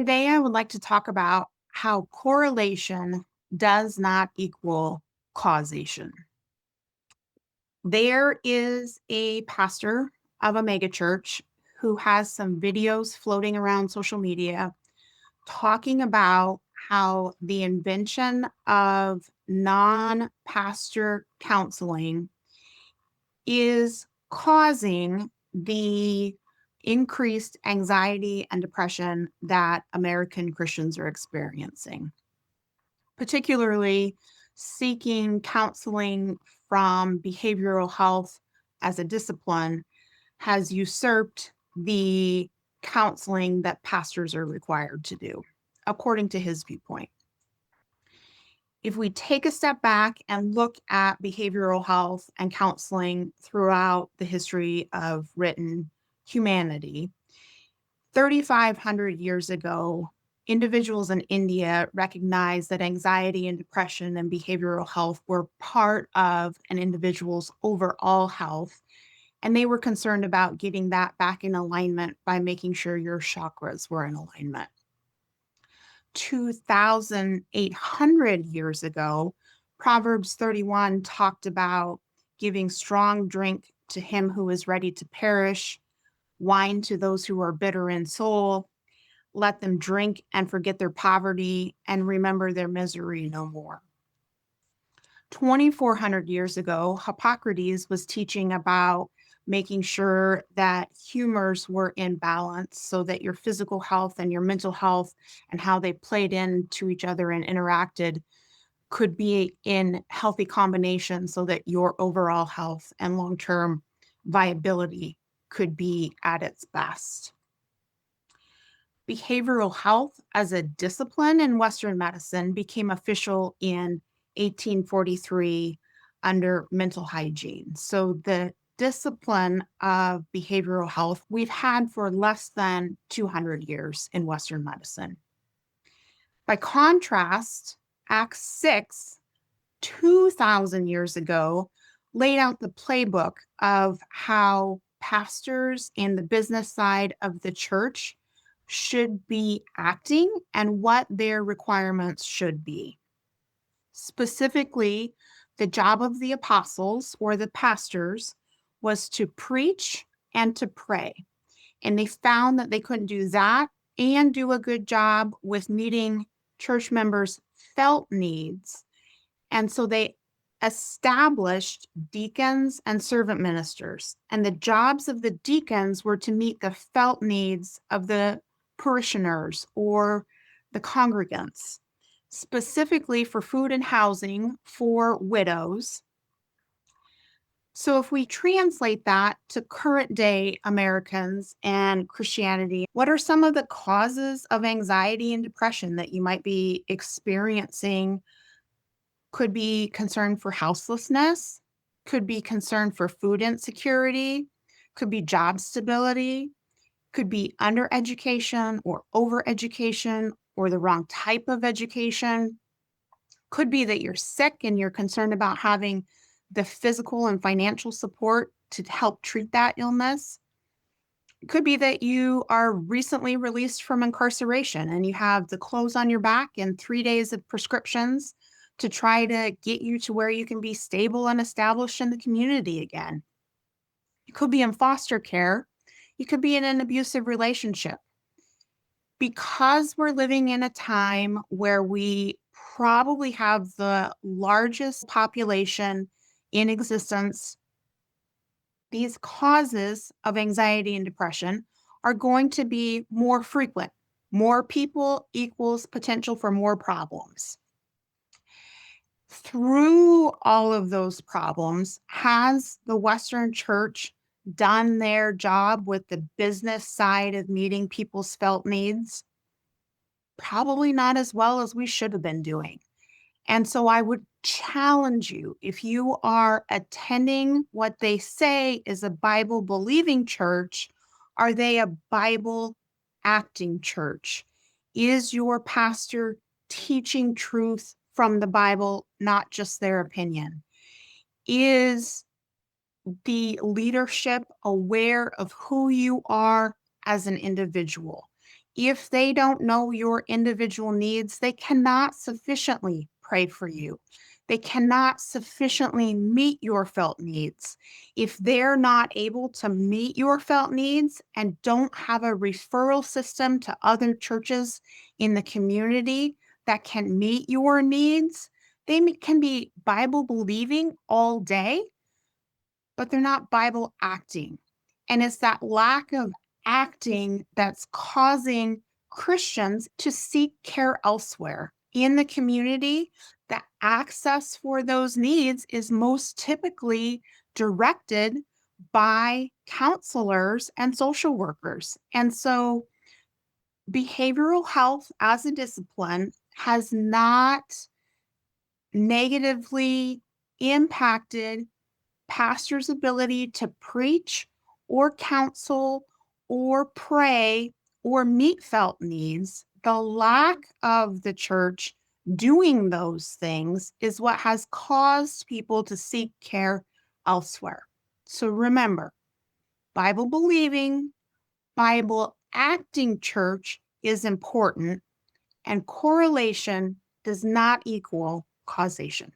Today, I would like to talk about how correlation does not equal causation. There is a pastor of a megachurch who has some videos floating around social media talking about how the invention of non pastor counseling is causing the increased anxiety and depression that American Christians are experiencing, particularly seeking counseling from behavioral health as a discipline has usurped the counseling that pastors are required to do, according to his viewpoint. If we take a step back and look at behavioral health and counseling throughout the history of written humanity, 3,500 years ago, individuals in India recognized that anxiety and depression and behavioral health were part of an individual's overall health. And they were concerned about getting that back in alignment by making sure your chakras were in alignment. 2,800 years ago, Proverbs 31 talked about giving strong drink to him who is ready to perish, wine to those who are bitter in soul. Let them drink and forget their poverty and remember their misery no more. 2,400 years ago, Hippocrates was teaching about making sure that humors were in balance so that your physical health and your mental health and how they played into each other and interacted could be in healthy combination so that your overall health and long-term viability could be at its best. Behavioral health as a discipline in Western medicine became official in 1843 under mental hygiene. So the discipline of behavioral health we've had for less than 200 years in Western medicine. By contrast, Acts 6, 2,000 years ago, laid out the playbook of how pastors and the business side of the church should be acting and what their requirements should be. Specifically, the job of the apostles or the pastors was to preach and to pray. And they found that they couldn't do that and do a good job with meeting church members' felt needs. And so they established deacons and servant ministers. And the jobs of the deacons were to meet the felt needs of the parishioners or the congregants, specifically for food and housing for widows. So if we translate that to current day Americans and Christianity, what are some of the causes of anxiety and depression that you might be experiencing? Could be concern for houselessness, could be concern for food insecurity, could be job stability, could be undereducation or overeducation or the wrong type of education. Could be that you're sick and you're concerned about having the physical and financial support to help treat that illness. It could be that you are recently released from incarceration and you have the clothes on your back and 3 days of prescriptions to try to get you to where you can be stable and established in the community again. You could be in foster care. You could be in an abusive relationship. Because we're living in a time where we probably have the largest population in existence, these causes of anxiety and depression are going to be more frequent. More people equals potential for more problems. Through all of those problems, has the Western church done their job with the business side of meeting people's felt needs? Probably not as well as we should have been doing. And so I would challenge you, if you are attending what they say is a Bible believing church, are they a Bible acting church? Is your pastor teaching truth from the Bible, not just their opinion? Is the leadership aware of who you are as an individual? If they don't know your individual needs, they cannot sufficiently pray for you. They cannot sufficiently meet your felt needs. If they're not able to meet your felt needs and don't have a referral system to other churches in the community that can meet your needs, they can be Bible believing all day, but they're not Bible acting. And it's that lack of acting that's causing Christians to seek care elsewhere in the community. The access for those needs is most typically directed by counselors and social workers. And so behavioral health as a discipline has not negatively impacted pastor's ability to preach or counsel or pray or meet felt needs. The lack of the church doing those things is what has caused people to seek care elsewhere. So remember, Bible believing, Bible acting church is important, and correlation does not equal causation.